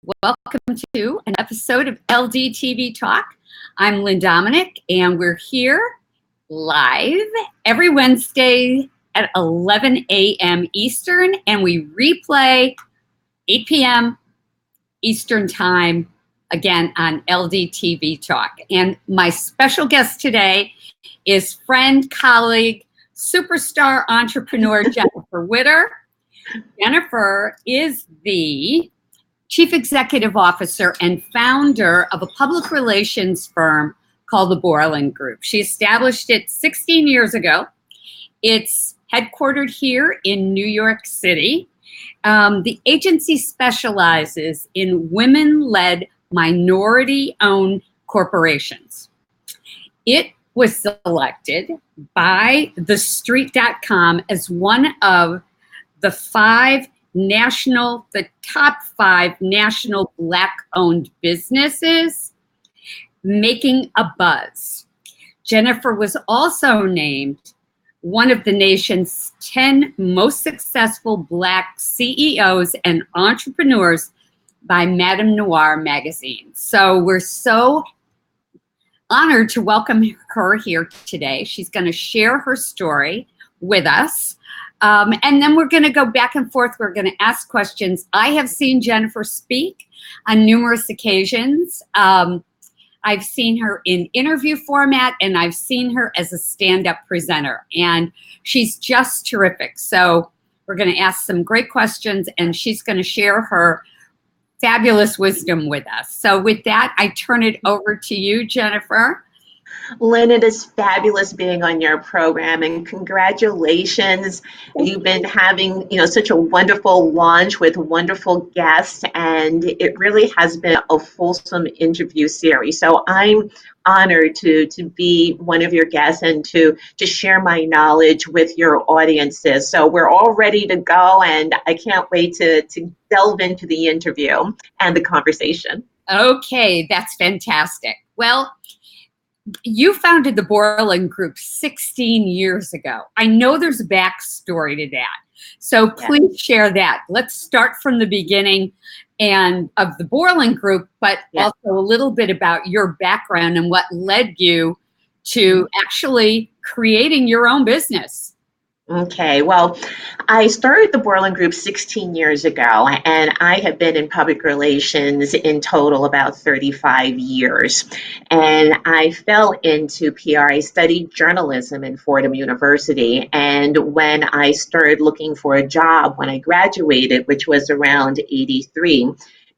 welcome to an episode of LDtvTalk. I'm Lynn Dominic, and we're here live every Wednesday at 11 a.m. Eastern, and we replay 8 p.m. Eastern Time, again on LDtvTalk. And my special guest today is friend, colleague, superstar entrepreneur, Jennefer Witter. Jennefer is the Chief Executive Officer and founder of a public relations firm called the Boreland Group. She established it 16 years ago. It's headquartered here in New York City. The agency specializes in women-led, minority-owned corporations. It was selected by TheStreet.com as one of the top five national Black-owned businesses making a buzz. Jennefer was also named one of the nation's 10 most successful Black CEOs and entrepreneurs by Madame Noir magazine. So we're so honored to welcome her here today. She's going to share her story with us. And then we're going to go back and forth. We're going to ask questions. I have seen Jennefer speak on numerous occasions. I've seen her in interview format, and I've seen her as a stand-up presenter. And she's just terrific. So we're going to ask some great questions, and she's going to share her fabulous wisdom with us. So with that, I turn it over to you, Jennefer. Lynn, it is fabulous being on your program, and congratulations. You've been having, such a wonderful launch with wonderful guests, and it really has been a fulsome interview series. So I'm honored to be one of your guests and to share my knowledge with your audiences. So we're all ready to go, and I can't wait to delve into the interview and the conversation. Okay, that's fantastic. Well, you founded the Boreland Group 16 years ago. I know there's a backstory to that. So please share that. Let's start from the beginning and of the Boreland Group, but also a little bit about your background and what led you to actually creating your own business. Okay, well, I started the Boreland Group 16 years ago, and I have been in public relations in total about 35 years. And I fell into PR. I studied journalism in Fordham University. And when I started looking for a job when I graduated, which was around 83,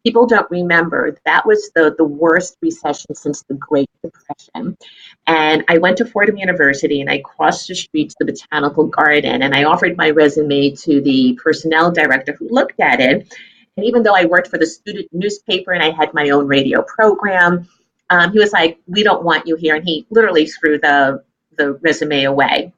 people don't remember that was the worst recession since the Great Depression. And I went to Fordham University and I crossed the street to the Botanical Garden and I offered my resume to the personnel director who looked at it. And even though I worked for the student newspaper and I had my own radio program, he was like, "We don't want you here." And he literally threw the resume away.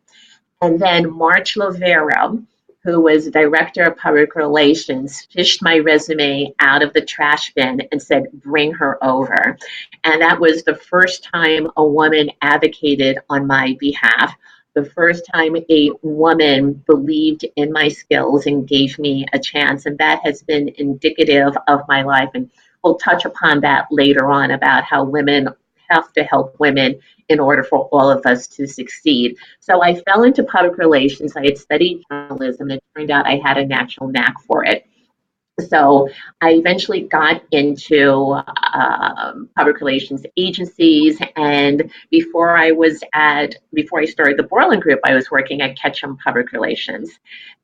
And then March Lovera, who was director of public relations, fished my resume out of the trash bin and said, "Bring her over." And that was the first time a woman advocated on my behalf, the first time a woman believed in my skills and gave me a chance. And that has been indicative of my life. And we'll touch upon that later on about how women have to help women in order for all of us to succeed. So I fell into public relations. I had studied journalism, and it turned out I had a natural knack for it. So I eventually got into public relations agencies, and before I started the Boreland Group, I was working at Ketchum Public Relations,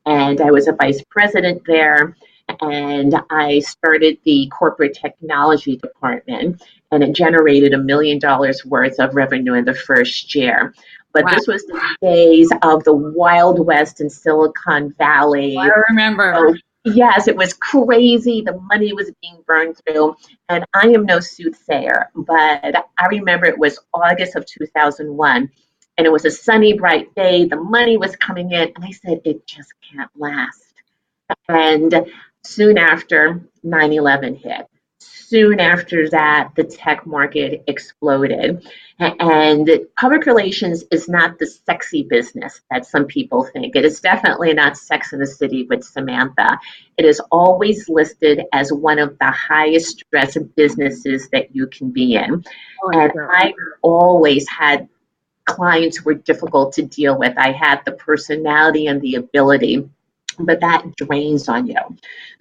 and I was a vice president there. And I started the corporate technology department, and it generated $1 million worth of revenue in the first year. But This was the days of the Wild West in Silicon Valley. I remember. So, yes, it was crazy. The money was being burned through. And I am no soothsayer, but I remember it was August of 2001. And it was a sunny, bright day. The money was coming in. And I said, it just can't last. And soon after, 9/11 hit. soon after that, the tech market exploded. And public relations is not the sexy business that some people think. It is definitely not Sex in the City with Samantha. It is always listed as one of the highest stress businesses that you can be in. Oh, And sure. I always had clients who were difficult to deal with. I had the personality and the ability, but that drains on you.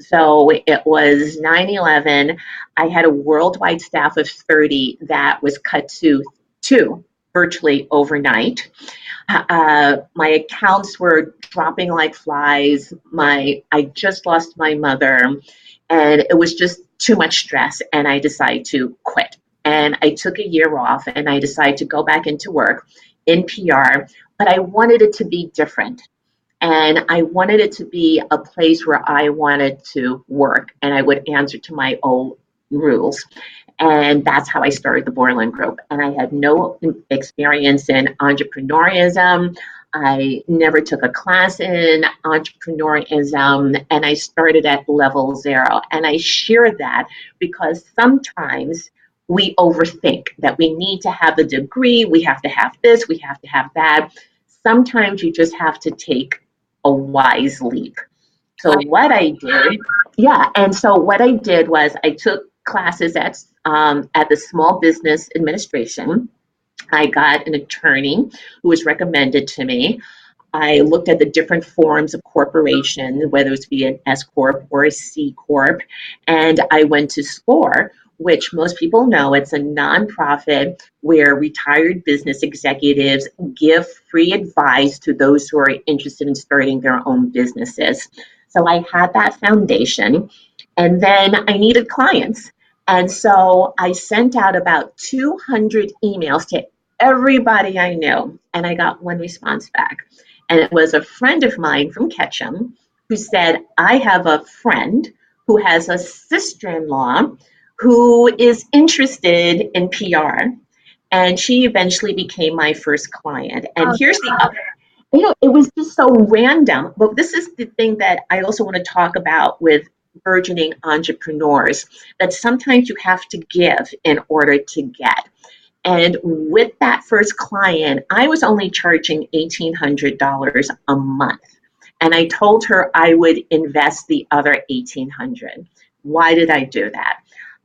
So it was 9/11. I had a worldwide staff of 30 that was cut to two virtually overnight. My accounts were dropping like flies. I just lost my mother, and it was just too much stress. And I decided to quit. And I took a year off, and I decided to go back into work in PR. But I wanted it to be different. And I wanted it to be a place where I wanted to work and I would answer to my old rules. And that's how I started the Boreland Group. And I had no experience in entrepreneurism. I never took a class in entrepreneurism, and I started at level zero. And I share that because sometimes we overthink that we need to have a degree, we have to have this, we have to have that. Sometimes you just have to take a wise leap. So what I did, yeah, and so what I did was I took classes at the Small Business Administration. I got an attorney who was recommended to me. I looked at the different forms of corporation, whether it's be an S corp or a C corp, and I went to SCORE, which most people know it's a nonprofit where retired business executives give free advice to those who are interested in starting their own businesses. So I had that foundation, and then I needed clients. And so I sent out about 200 emails to everybody I knew, and I got one response back. And it was a friend of mine from Ketchum who said, I have a friend who has a sister-in-law who is interested in PR. And she eventually became my first client. And here's the other, it was just so random. But this is the thing that I also want to talk about with burgeoning entrepreneurs, that sometimes you have to give in order to get. And with that first client, I was only charging $1,800 a month. And I told her I would invest the other $1,800. Why did I do that?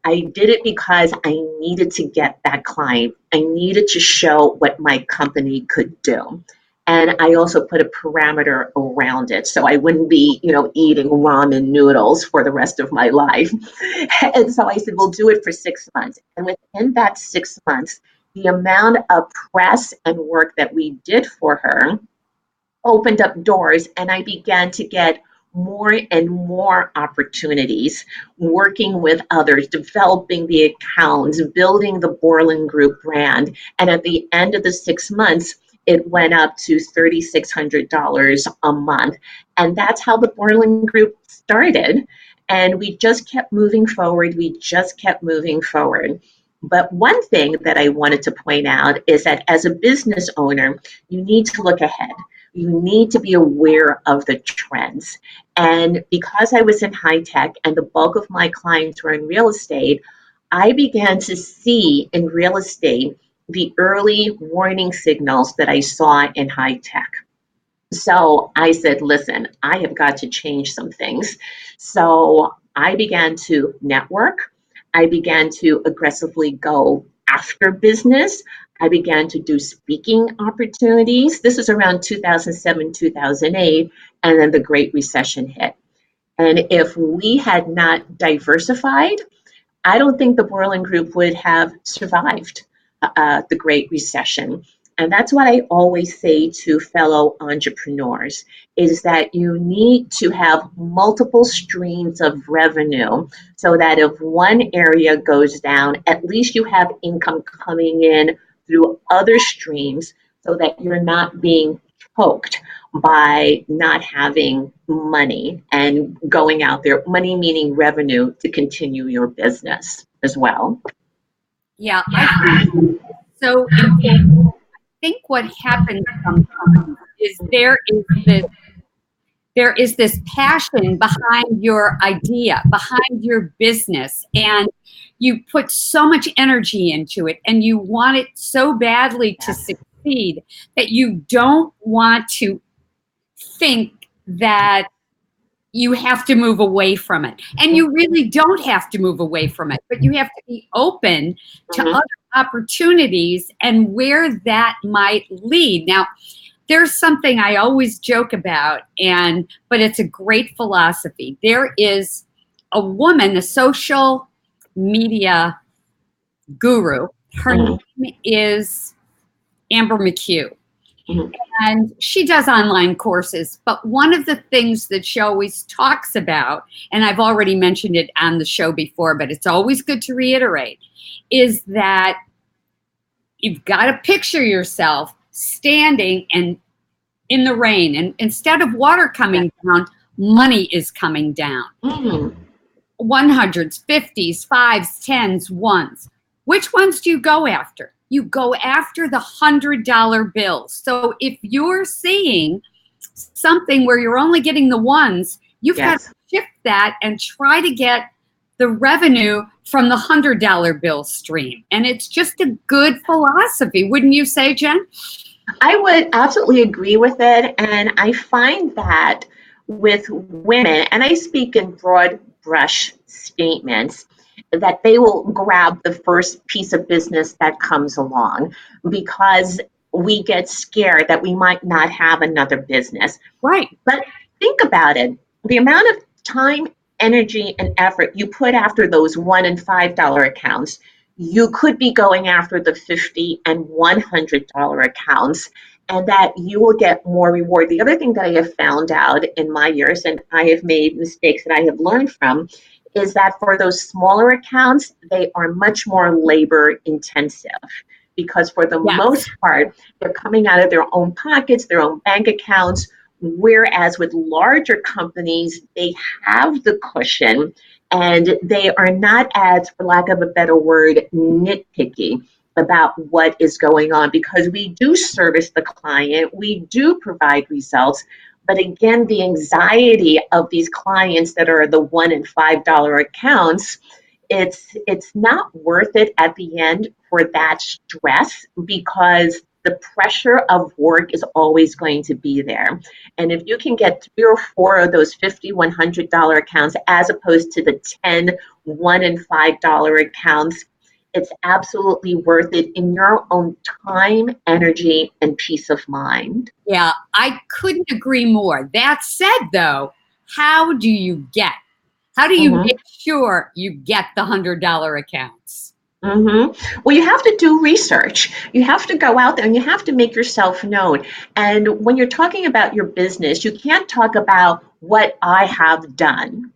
I did it because I needed to get that client. I needed to show what my company could do. And I also put a parameter around it so I wouldn't be, eating ramen noodles for the rest of my life. And so I said, we'll do it for 6 months. And within that 6 months, the amount of press and work that we did for her opened up doors, and I began to get more and more opportunities working with others, developing the accounts, building the Boreland Group brand. And at the end of the 6 months, it went up to $3,600 a month. And that's how the Boreland Group started. And we just kept moving forward. We just kept moving forward. But one thing that I wanted to point out is that as a business owner, you need to look ahead. You need to be aware of the trends. And because I was in high tech and the bulk of my clients were in real estate, I began to see in real estate the early warning signals that I saw in high tech. So I said, listen, I have got to change some things. So I began to network. I began to aggressively go after business. I began to do speaking opportunities. This is around 2007, 2008, and then the Great Recession hit. And if we had not diversified, I don't think the Boreland Group would have survived the Great Recession. And that's what I always say to fellow entrepreneurs, is that you need to have multiple streams of revenue so that if one area goes down, at least you have income coming in through other streams so that you're not being choked by not having money and going out there, money meaning revenue, to continue your business as well. Yeah, I think so important. I think what happens sometimes is there is this there is this passion behind your idea, behind your business, and you put so much energy into it, and you want it so badly to succeed that you don't want to think that you have to move away from it. And you really don't have to move away from it, but you have to be open to other opportunities and where that might lead. Now, there's something I always joke about, but it's a great philosophy. There is a woman, a social media guru. Her name is Amber McHugh. And she does online courses, but one of the things that she always talks about, and I've already mentioned it on the show before, but it's always good to reiterate, is that you've got to picture yourself standing and in the rain, and instead of water coming down, money is coming down. 100s, 50s, 5s, 10s, 1s. Which ones do you go after? You go after the $100 bills. So if you're seeing something where you're only getting the ones, you've got to shift that and try to get the revenue from the $100 bill stream. And it's just a good philosophy. Wouldn't you say, Jen? I would absolutely agree with it. And I find that with women, and I speak in broad brush statements, that they will grab the first piece of business that comes along because we get scared that we might not have another business. Right. But think about it. The amount of time, energy, and effort you put after those $1 and $5 accounts, you could be going after the $50 and $100 accounts, and that you will get more reward. The other thing that I have found out in my years, and I have made mistakes that I have learned from, is that for those smaller accounts, they are much more labor intensive, because for the most part, they're coming out of their own pockets, their own bank accounts, whereas with larger companies, they have the cushion and they are not as, for lack of a better word, nitpicky about what is going on, because we do service the client, we do provide results. But again, the anxiety of these clients that are the $1 and $5 accounts, it's not worth it at the end for that stress, because the pressure of work is always going to be there. And if you can get 3 or 4 of those $50, $100 accounts, as opposed to the 10, $1 and $5 accounts, it's absolutely worth it in your own time, energy, and peace of mind. Yeah, I couldn't agree more. That said, though, how do you make sure you get the $100 accounts? Well, you have to do research. You have to go out there and you have to make yourself known. And when you're talking about your business, you can't talk about what I have done.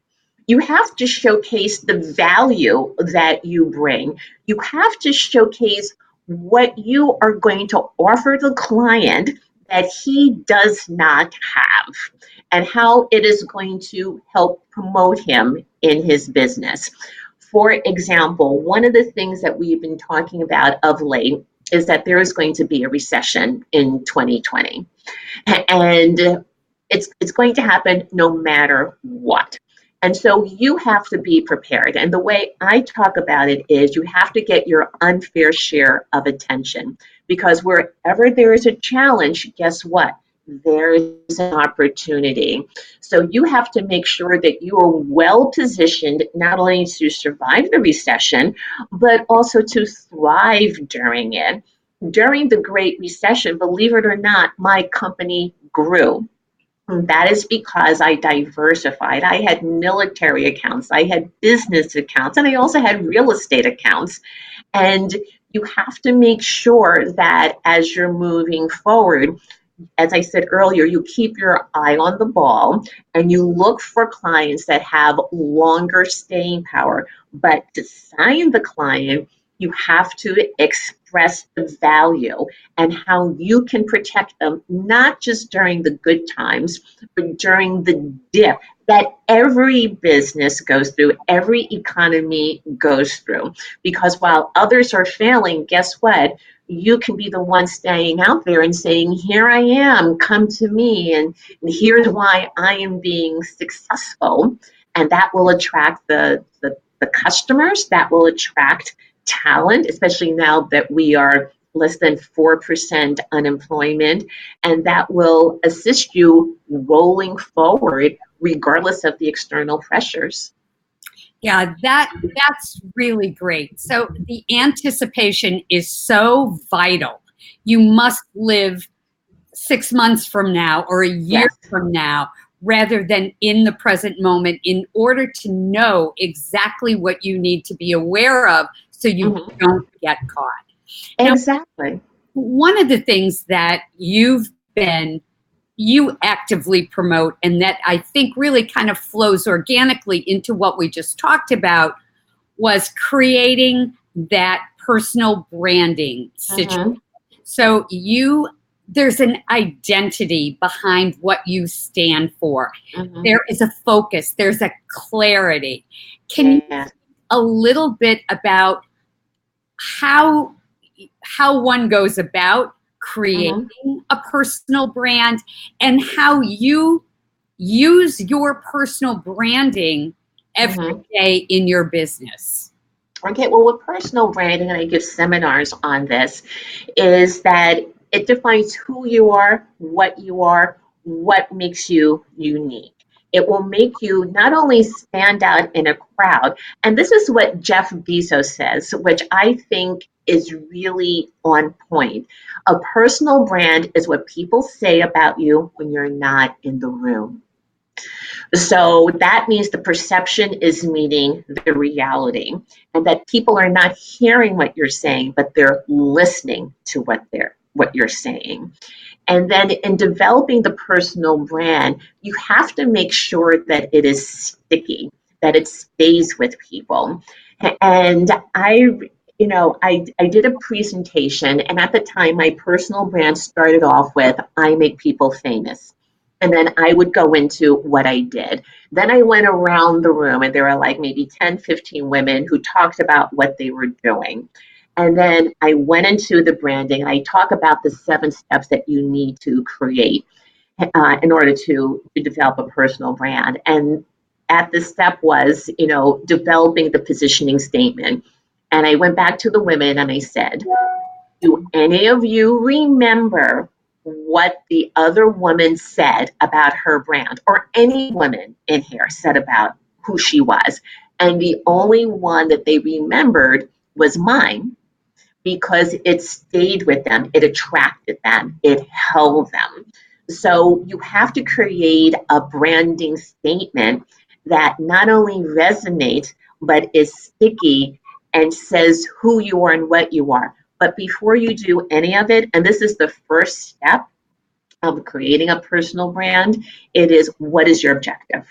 You have to showcase the value that you bring. You have to showcase what you are going to offer the client that he does not have, and how it is going to help promote him in his business. For example, one of the things that we've been talking about of late is that there is going to be a recession in 2020. And it's going to happen no matter what. And so you have to be prepared. And the way I talk about it is you have to get your unfair share of attention, because wherever there is a challenge, guess what? There is an opportunity. So you have to make sure that you are well positioned, not only to survive the recession, but also to thrive during it. During the Great Recession, believe it or not, my company grew. That is because I diversified. I had military accounts, I had business accounts, and I also had real estate accounts. And you have to make sure that as you're moving forward, as I said earlier, you keep your eye on the ball and you look for clients that have longer staying power. But to sign the client, you have to express express the value and how you can protect them, not just during the good times, but during the dip that every business goes through, every economy goes through. Because while others are failing, guess what? You can be the one staying out there and saying, here I am, come to me, and here's why I am being successful. And that will attract the customers, that will attract talent, especially now that we are less than 4% unemployment, and that will assist you rolling forward regardless of the external pressures. Yeah, that's really great. So the anticipation is so vital. You must live 6 months from now or a year Yes. from now rather than in the present moment in order to know exactly what you need to be aware of so you don't get caught. Exactly. Now, one of the things that you actively promote and that I think really kind of flows organically into what we just talked about was creating that personal branding situation. So there's an identity behind what you stand for. There is a focus, there's a clarity. Can you speak a little bit about how one goes about creating a personal brand and how you use your personal branding every day in your business? Okay, well, with personal branding, and I give seminars on this, is that it defines who you are, what makes you unique. It will make you not only stand out in a crowd, and this is what Jeff Bezos says, which I think is really on point. A personal brand is what people say about you when you're not in the room. So that means the perception is meeting the reality, and that people are not hearing what you're saying, but they're listening to what you're saying. And then in developing the personal brand, you have to make sure that it is sticky, that it stays with people. And I did a presentation, and at the time, my personal brand started off with, I make people famous. And then I would go into what I did. Then I went around the room, and there were like maybe 10, 15 women who talked about what they were doing. And then I went into the branding, and I talk about the 7 steps that you need to create in order to develop a personal brand. And at the step was, developing the positioning statement. And I went back to the women and I said, do any of you remember what the other woman said about her brand, or any woman in here said about who she was? And the only one that they remembered was mine, because it stayed with them, it attracted them, it held them. So you have to create a branding statement that not only resonates, but is sticky and says who you are and what you are. But before you do any of it, and this is the first step of creating a personal brand, it is, what is your objective?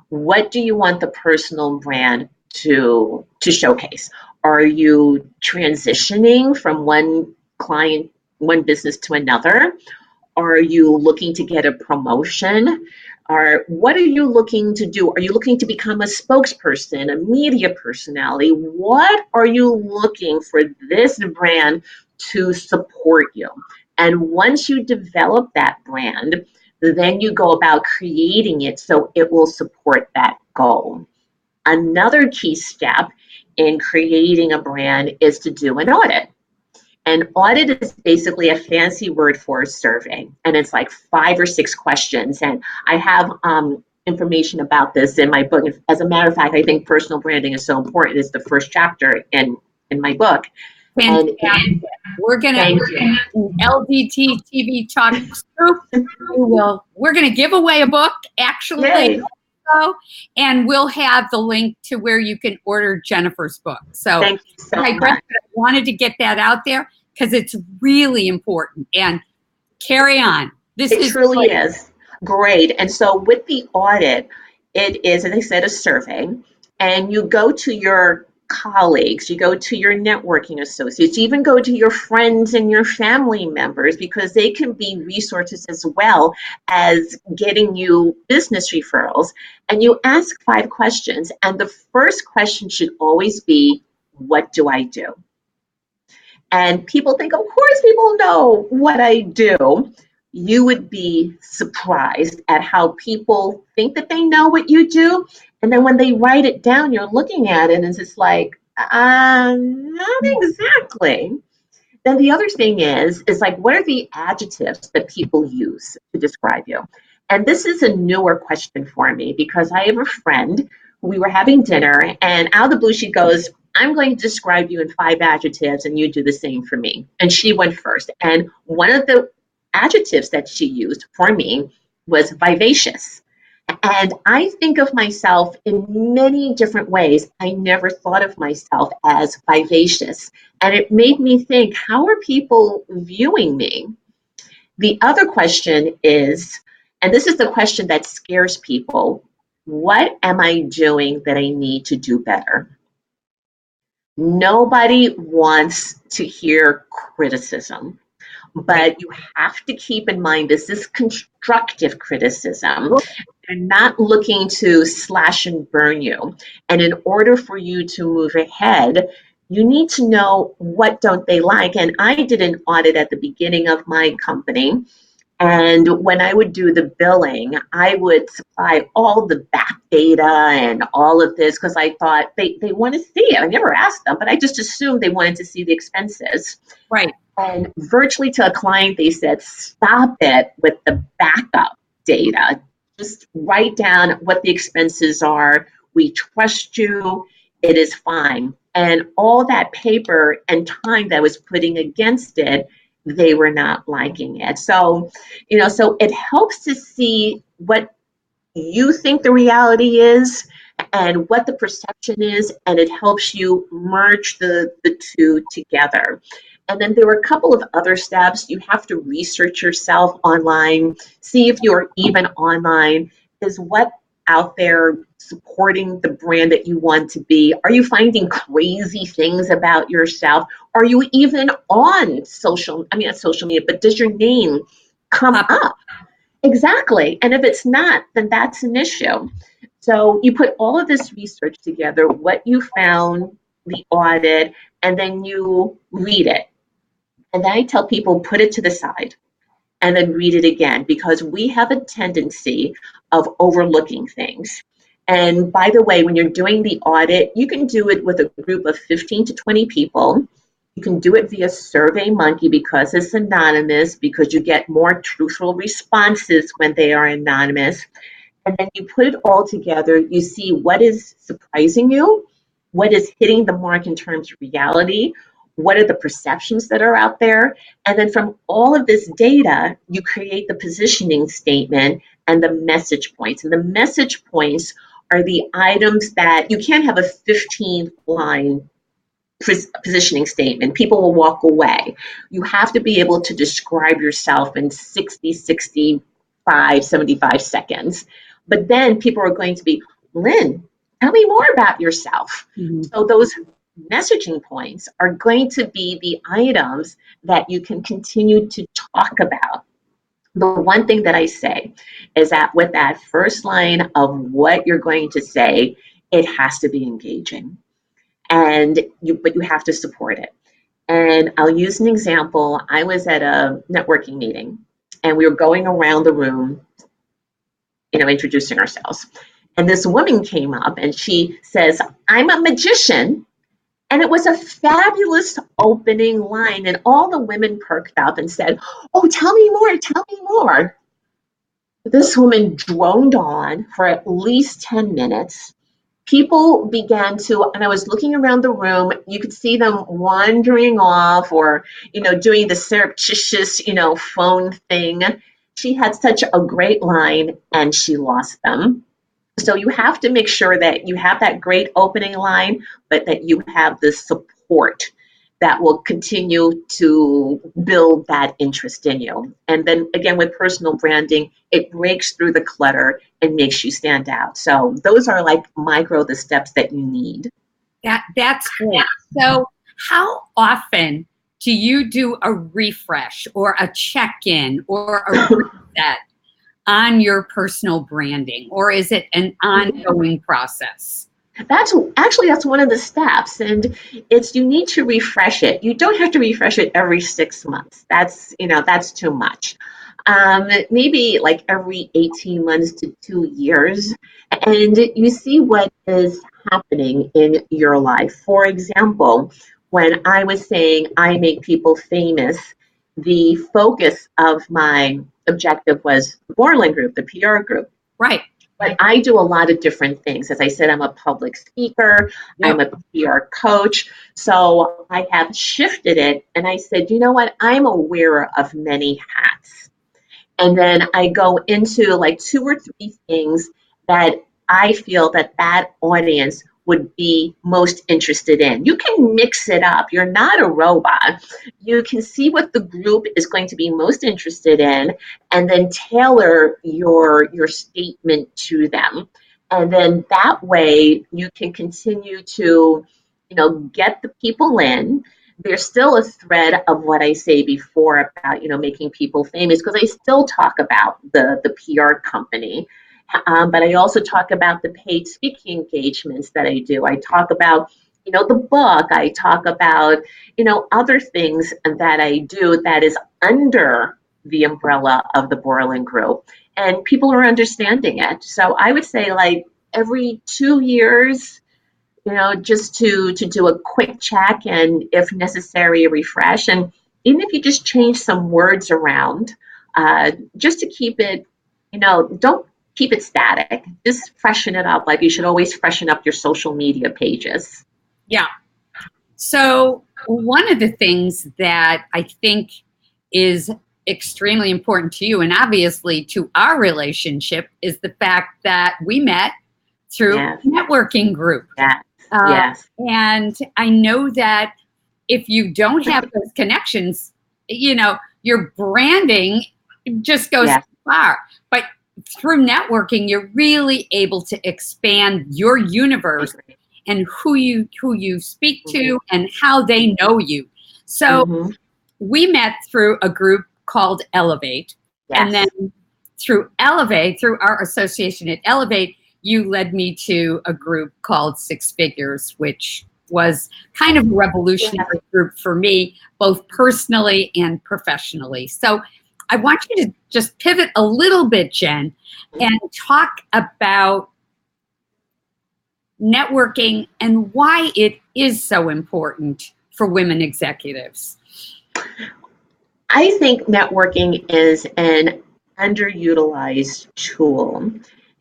What do you want the personal brand to showcase? Are you transitioning from one business to another? Are you looking to get a promotion? Or what are you looking to do? Are you looking to become a spokesperson, a media personality? What are you looking for this brand to support you? And once you develop that brand, then you go about creating it so it will support that goal. Another key step in creating a brand is to do an audit. An audit is basically a fancy word for a survey, and it's like 5 or 6 questions. And I have information about this in my book. As a matter of fact, I think personal branding is so important. It's the first chapter in my book. Fantastic. And we're gonna LDT TV Talk Group. We're gonna give away a book, actually. Yay. And we'll have the link to where you can order Jennefer's book. So, thank you so much. I wanted to get that out there because it's really important. And carry on. It truly is great. And so with the audit, it is, as I said, a survey, and you go to your colleagues, you go to your networking associates, you even go to your friends and your family members, because they can be resources as well as getting you business referrals. And you ask 5 questions. And the first question should always be, what do I do? And people think, of course, people know what I do. You would be surprised at how people think that they know what you do. And then when they write it down, you're looking at it and it's just like, not exactly. Then the other thing is like, what are the adjectives that people use to describe you? And this is a newer question for me, because I have a friend, we were having dinner, and out of the blue, she goes, I'm going to describe you in 5 adjectives, and you do the same for me. And she went first. And one of the adjectives that she used for me was vivacious. And I think of myself in many different ways. I never thought of myself as vivacious. And it made me think, how are people viewing me? The other question is, and this is the question that scares people, what am I doing that I need to do better? Nobody wants to hear criticism, but you have to keep in mind this is constructive criticism. They're not looking to slash and burn you. And in order for you to move ahead, you need to know what don't they like. And I did an audit at the beginning of my company. And when I would do the billing, I would supply all the back data and all of this, because I thought they want to see it. I never asked them, but I just assumed they wanted to see the expenses. Right. And virtually to a client, they said, stop it with the backup data. Just write down what the expenses are. We trust you. It is fine. And all that paper and time that was putting against it, they were not liking it. So, so it helps to see what you think the reality is and what the perception is, and it helps you merge the two together. And then there were a couple of other steps. You have to research yourself online, see if you're even online. Is what out there supporting the brand that you want to be? Are you finding crazy things about yourself? Are you even on not social media, but does your name come up? Exactly. And if it's not, then that's an issue. So you put all of this research together, what you found, the audit, and then you read it. And then I tell people, put it to the side and then read it again, because we have a tendency of overlooking things. And by the way, when you're doing the audit, you can do it with a group of 15 to 20 people. You can do it via SurveyMonkey because it's anonymous, because you get more truthful responses when they are anonymous. And then you put it all together, you see what is surprising you, what is hitting the mark in terms of reality, what are the perceptions that are out there, and then from all of this data, you create the positioning statement and the message points. And the message points are the items that you can't have a 15-line positioning statement. People will walk away. You have to be able to describe yourself in 60, 65, 75 seconds. But then people are going to be, Lynn, tell me more about yourself. Mm-hmm. So those messaging points are going to be the items that you can continue to talk about. The one thing that I say is that with that first line of what you're going to say, it has to be engaging. But you have to support it. And I'll use an example. I was at a networking meeting and we were going around the room, introducing ourselves. And this woman came up and she says, I'm a magician. And it was a fabulous opening line. And all the women perked up and said, oh, tell me more, tell me more. This woman droned on for at least 10 minutes. People began to, and I was looking around the room, you could see them wandering off or, doing the surreptitious, phone thing. She had such a great line and she lost them. So you have to make sure that you have that great opening line, but that you have the support that will continue to build that interest in you. And then again, with personal branding, it breaks through the clutter and makes you stand out. So those are like the steps that you need. That's great. So how often do you do a refresh or a check-in or a reset on your personal branding, or is it an ongoing process? That's one of the steps, and it's you need to refresh it. You don't have to refresh it every 6 months. That's too much. Maybe like every 18 months to 2 years, and you see what is happening in your life. For example, when I was saying I make people famous, the focus of my objective was the Boreland group, the PR group. Right. But I do a lot of different things. As I said, I'm a public speaker, I'm Yep. a PR coach. So I have shifted it and I said, you know what? I'm a wearer of many hats. And then I go into like 2 or 3 things that I feel that audience would be most interested in. You can mix it up. You're not a robot. You can see what the group is going to be most interested in and then tailor your statement to them. And then that way you can continue to, get the people in. There's still a thread of what I say before about, making people famous, because I still talk about the PR company. But I also talk about the paid speaking engagements that I do. I talk about, the book. I talk about, other things that I do that is under the umbrella of the Boreland Group. And people are understanding it. So I would say like every 2 years, just to do a quick check and if necessary, a refresh. And even if you just change some words around, just to keep it, don't keep it static. Just freshen it up. Like you should always freshen up your social media pages. Yeah. So one of the things that I think is extremely important to you and obviously to our relationship is the fact that we met through a networking group. Yes. Yes. And I know that if you don't have those connections, your branding just goes far. But through networking, you're really able to expand your universe and who you speak to and how they know you. So we met through a group called Elevate. And then through our association at Elevate, you led me to a group called Six Figures, which was kind of a revolutionary group for me, both personally and professionally. So I want you to just pivot a little bit, Jen, and talk about networking and why it is so important for women executives. I think networking is an underutilized tool.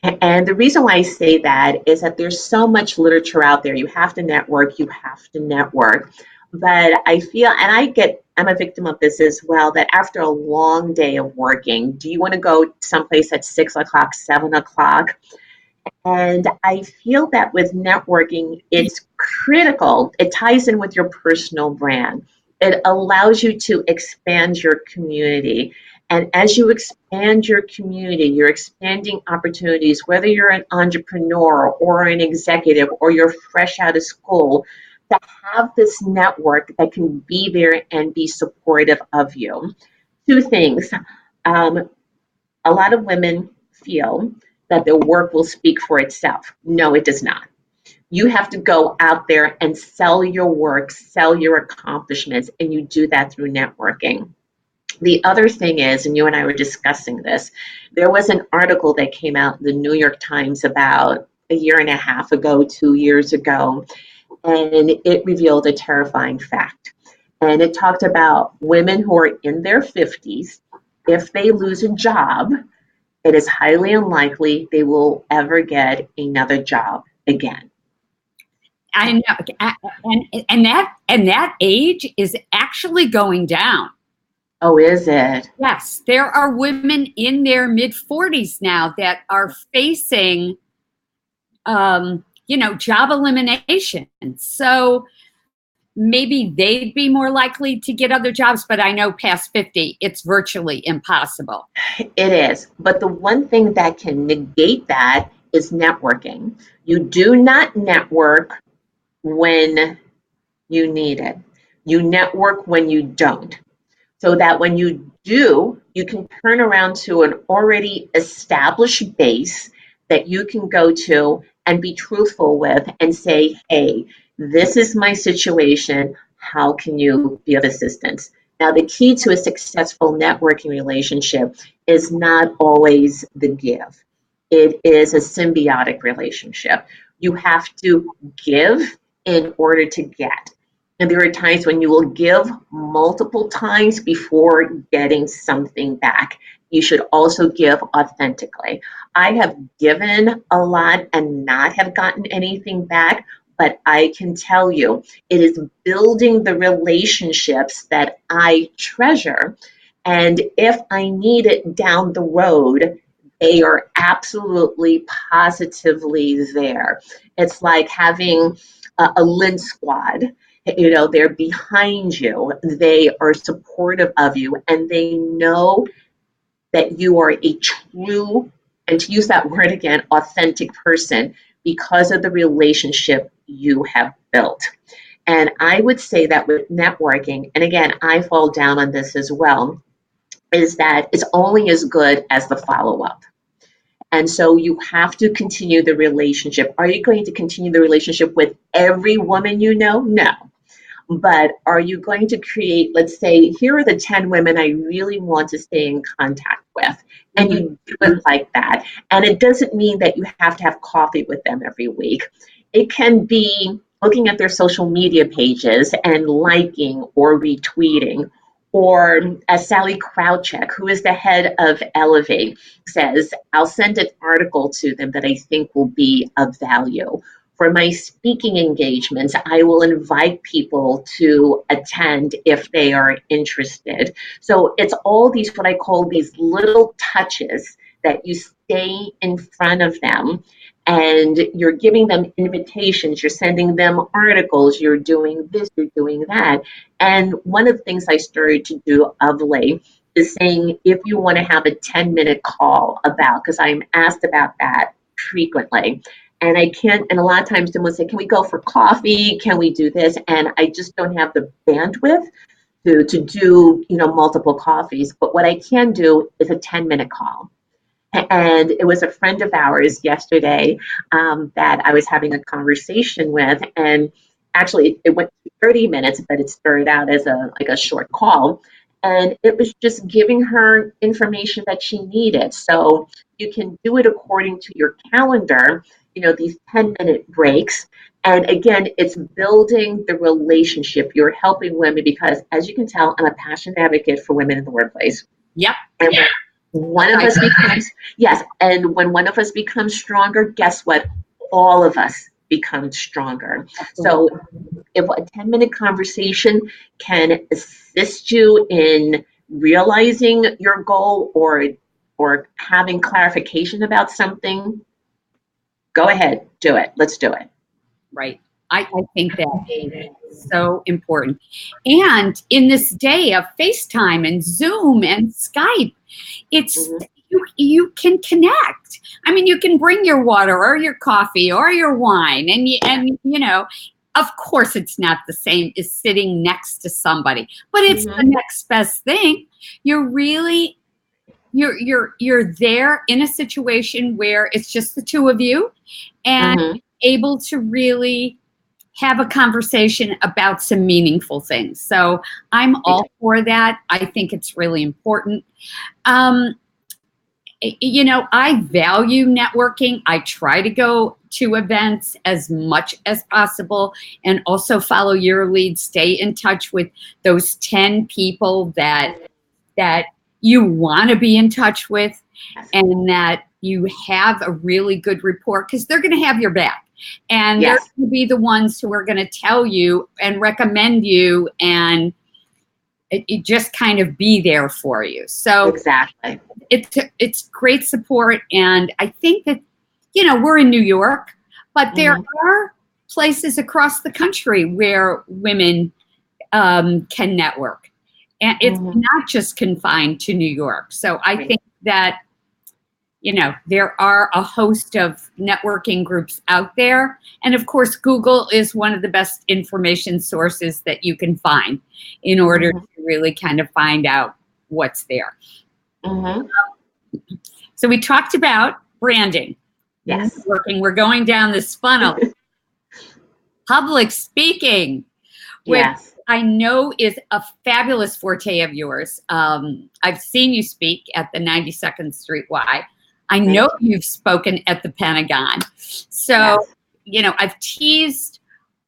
And the reason why I say that is that there's so much literature out there. You have to network, you have to network. But I feel, and I'm a victim of this as well, that after a long day of working, do you want to go someplace at 6 o'clock, 7 o'clock? And I feel that with networking, it's critical. It ties in with your personal brand. It allows you to expand your community. And as you expand your community, you're expanding opportunities, whether you're an entrepreneur or an executive or you're fresh out of school, to have this network that can be there and be supportive of you. 2 things. A lot of women feel that their work will speak for itself. No, it does not. You have to go out there and sell your work, sell your accomplishments, and you do that through networking. The other thing is, and you and I were discussing this, there was an article that came out in the New York Times about a year and a half ago, 2 years ago, and it revealed a terrifying fact. And it talked about women who are in their 50s, if they lose a job, it is highly unlikely they will ever get another job again. I know, and that age is actually going down. Oh, is it? Yes, there are women in their mid-40s now that are facing, job elimination. So maybe they'd be more likely to get other jobs, but I know past 50, it's virtually impossible. It is. But the one thing that can negate that is networking. You do not network when you need it. You network when you don't. So that when you do, you can turn around to an already established base that you can go to and be truthful with and say, hey, this is my situation. How can you be of assistance? Now, the key to a successful networking relationship is not always the give. It is a symbiotic relationship. You have to give in order to get. And there are times when you will give multiple times before getting something back. You should also give authentically. I have given a lot and not have gotten anything back, but I can tell you it is building the relationships that I treasure. And if I need it down the road, they are absolutely positively there. It's like having a lint squad. You know, they're behind you, they are supportive of you, and they know that you are a true, and to use that word again, authentic person because of the relationship you have built. And I would say that with networking, and again, I fall down on this as well, is that it's only as good as the follow up. And so you have to continue the relationship. Are you going to continue the relationship with every woman you know? No. But are you going to create, let's say, here are the 10 women I really want to stay in contact with? And you do it like that. And it doesn't mean that you have to have coffee with them every week. It can be looking at their social media pages and liking or retweeting. Or as Sally Krawcheck, who is the head of Elevate, says, I'll send an article to them that I think will be of value. For my speaking engagements, I will invite people to attend if they are interested. So it's all these, what I call these little touches that you stay in front of them and you're giving them invitations, you're sending them articles, you're doing this, you're doing that. And one of the things I started to do of late is saying, if you want to have a 10-minute call about, because I'm asked about that frequently, and I can't, and a lot of times someone will say, can we go for coffee? Can we do this? And I just don't have the bandwidth to do, multiple coffees. But what I can do is a 10-minute call. And it was a friend of ours yesterday that I was having a conversation with. And actually it went 30 minutes, but it started out as a short call. And it was just giving her information that she needed. So you can do it according to your calendar, these 10-minute breaks. And again, it's building the relationship. You're helping women because, as you can tell, I'm a passionate advocate for women in the workplace. Yep. And one of us becomes, yes, and when one of us becomes stronger, guess what? All of us become stronger. So if a 10-minute conversation can assist you in realizing your goal or having clarification about something, go ahead, do it. Let's do it. Right. I think that is so important. And in this day of FaceTime and Zoom and Skype, it's you can connect. I mean, you can bring your water or your coffee or your wine, and of course, it's not the same as sitting next to somebody, but it's the next best thing. You're really you're there in a situation where it's just the two of you, and able to really have a conversation about some meaningful things. So I'm all for that. I think it's really important. I value networking. I try to go to events as much as possible and also follow your lead. Stay in touch with those 10 people that you want to be in touch with and that you have a really good rapport, because they're going to have your back. And they're going to be the ones who are going to tell you and recommend you and it just kind of be there for you. So exactly, it's great support. And I think that, we're in New York, but there are places across the country where women can network. And it's not just confined to New York. So I think that there are a host of networking groups out there. And of course, Google is one of the best information sources that you can find in order to really kind of find out what's there. So we talked about branding. Yes. Networking. We're going down this funnel. Public speaking, which I know is a fabulous forte of yours. I've seen you speak at the 92nd Street Y. I know you've spoken at the Pentagon. So, I've teased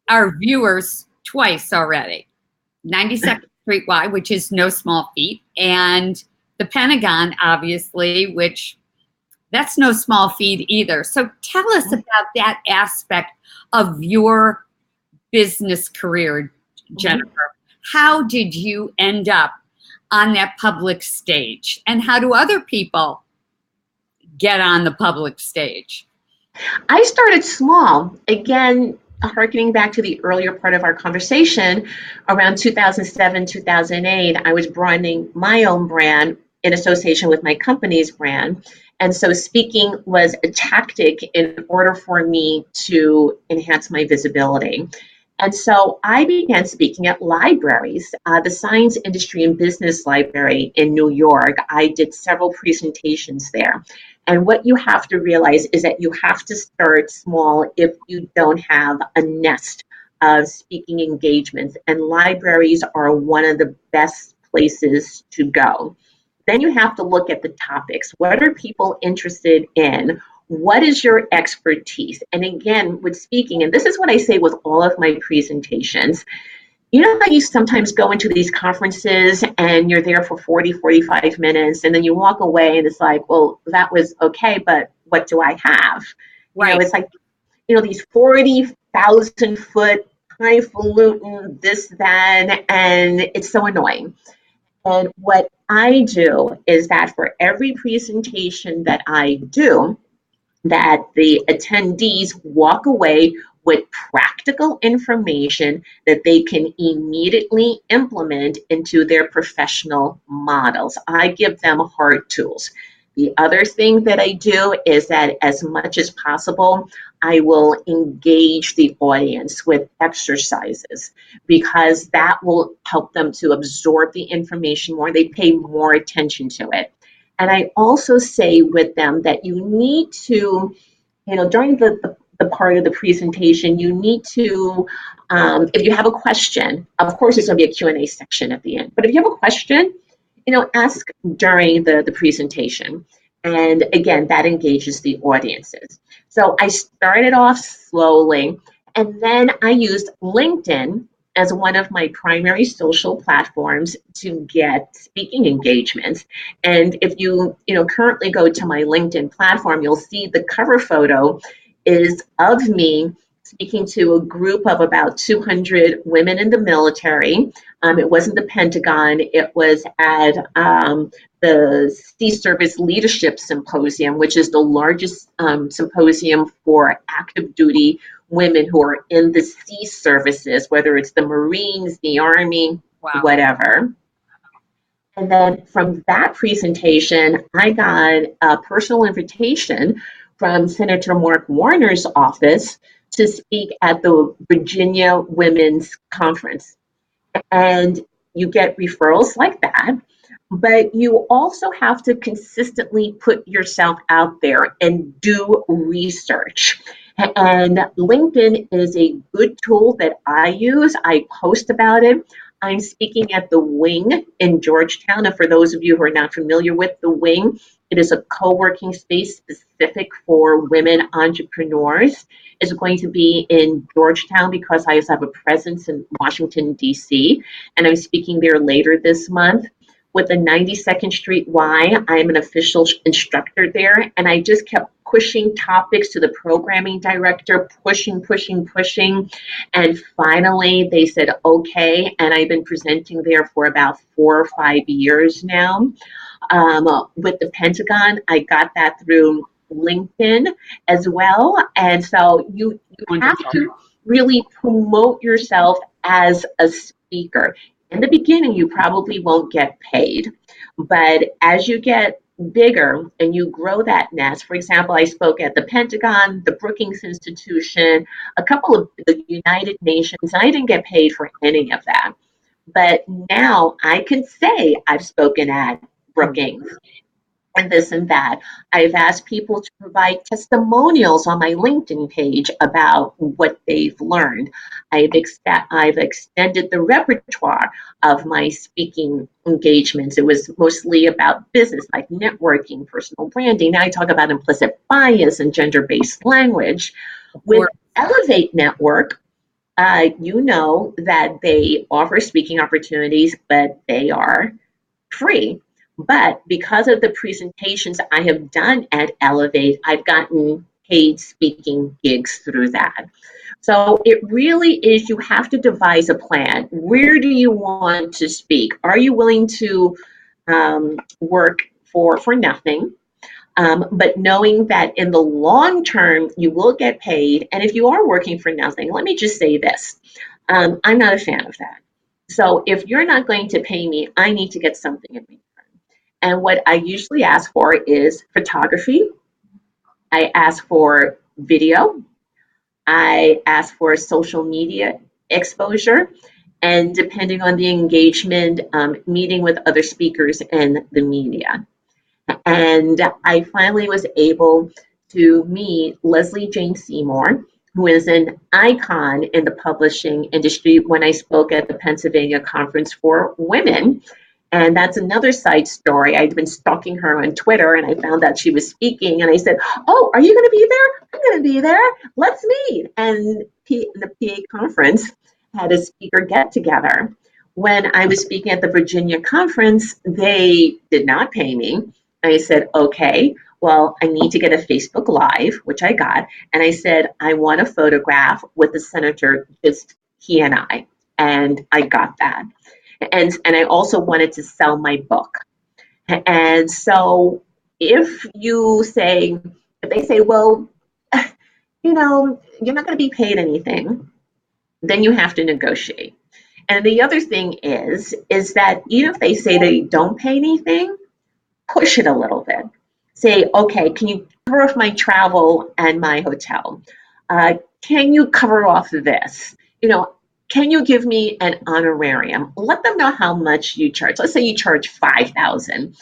our viewers twice already. 92nd Street Y, which is no small feat, and the Pentagon, obviously, which that's no small feat either. So tell us about that aspect of your business career, Jennefer. How did you end up on that public stage? And how do other people get on the public stage? I started small. Again, harkening back to the earlier part of our conversation, around 2007, 2008, I was broadening my own brand in association with my company's brand. And so speaking was a tactic in order for me to enhance my visibility. And so I began speaking at libraries, the Science Industry and Business Library in New York. I did several presentations there. And what you have to realize is that you have to start small if you don't have a nest of speaking engagements. And libraries are one of the best places to go. Then you have to look at the topics. What are people interested in? What is your expertise? And again, with speaking, and this is what I say with all of my presentations, you know how you sometimes go into these conferences and you're there for 40, 45 minutes, and then you walk away and it's like, well, that was okay, but what do I have? Right. It's like, these 40,000 foot highfalutin, this, that, and it's so annoying. And what I do is that for every presentation that I do, that the attendees walk away with practical information that they can immediately implement into their professional models. I give them hard tools. The other thing that I do is that as much as possible, I will engage the audience with exercises because that will help them to absorb the information more. They pay more attention to it. And I also say with them that you need to, during the part of the presentation, you need to, if you have a question, of course, there's going to be a Q&A section at the end. But if you have a question, ask during the presentation. And again, that engages the audiences. So I started off slowly, and then I used LinkedIn as one of my primary social platforms to get speaking engagements. And if you, currently go to my LinkedIn platform, you'll see the cover photo is of me speaking to a group of about 200 women in the military. It wasn't the Pentagon, it was at the Sea Service Leadership Symposium, which is the largest symposium for active duty women who are in the sea services, whether it's the Marines, the Army, whatever. And then from that presentation, I got a personal invitation from Senator Mark Warner's office to speak at the Virginia Women's Conference. And you get referrals like that, but you also have to consistently put yourself out there and do research. And LinkedIn is a good tool that I use. I post about it. I'm speaking at the Wing in Georgetown. And for those of you who are not familiar with the Wing, it is a co-working space specific for women entrepreneurs. It's going to be in Georgetown because I also have a presence in Washington, D.C., and I'm speaking there later this month. With the 92nd Street Y, I'm an official instructor there, and I just kept pushing topics to the programming director, pushing. And finally, they said, okay, and I've been presenting there for about 4 or 5 years now. With the Pentagon, I got that through LinkedIn as well. And so you have to really promote yourself as a speaker. In the beginning, you probably won't get paid, but as you get bigger and you grow that nest, for example, I spoke at the Pentagon, the Brookings Institution, a couple of the United Nations, and I didn't get paid for any of that. But now I can say I've spoken at Brookings and this and that. I've asked people to provide testimonials on my LinkedIn page about what they've learned. I've extended the repertoire of my speaking engagements. It was mostly about business, like networking, personal branding. Now I talk about implicit bias and gender-based language. With Elevate Network, you know that they offer speaking opportunities, but they are free. But because of the presentations I have done at Elevate, I've gotten paid speaking gigs through that. So it really is, you have to devise a plan. Where do you want to speak? Are you willing to work for nothing? But knowing that in the long term, you will get paid. And if you are working for nothing, let me just say this. I'm not a fan of that. So if you're not going to pay me, I need to get something in return. And what I usually ask for is photography. I ask for video. I ask for social media exposure. And depending on the engagement, meeting with other speakers in the media. And I finally was able to meet Leslie Jane Seymour, who is an icon in the publishing industry, when I spoke at the Pennsylvania Conference for Women. And that's another side story. I'd been stalking her on Twitter and I found out she was speaking. And I said, "Oh, are you going to be there? I'm going to be there. Let's meet." And the PA conference had a speaker get together. When I was speaking at the Virginia conference, they did not pay me. I said, "Okay, well, I need to get a Facebook Live," which I got. And I said, "I want a photograph with the senator, just he and I." And I got that. And I also wanted to sell my book. And so if they say, "Well, you're not going to be paid anything," then you have to negotiate. And the other thing is that even if they say they don't pay anything, push it a little bit. Say, "Okay, can you cover off my travel and my hotel? Can you cover off this? Can you give me an honorarium?" Let them know how much you charge. Let's say you charge $5,000,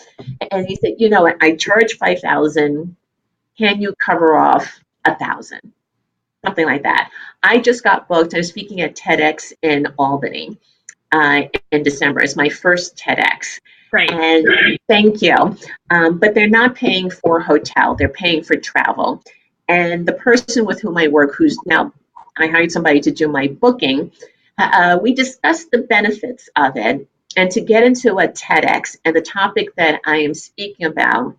and you say, "I charge $5,000. Can you cover off 1,000?" Something like that. I just got booked. I was speaking at TEDx in Albany in December. It's my first TEDx. Right. And thank you. But they're not paying for hotel. They're paying for travel. And the person with whom I work, who's now, I hired somebody to do my booking, we discussed the benefits of it. And to get into a TEDx and the topic that I am speaking about,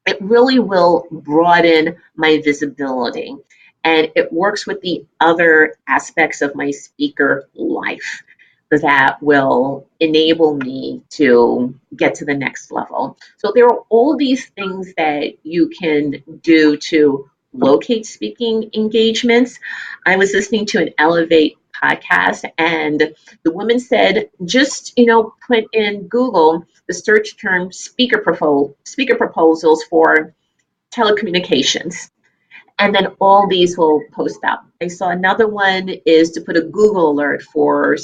it really will broaden my visibility. And it works with the other aspects of my speaker life that will enable me to get to the next level. So there are all these things that you can do to locate speaking engagements. I was listening to an Elevate podcast and the woman said, just, put in Google the search term speaker proposals for telecommunications. And then all these will post up. I saw another one is to put a Google alert for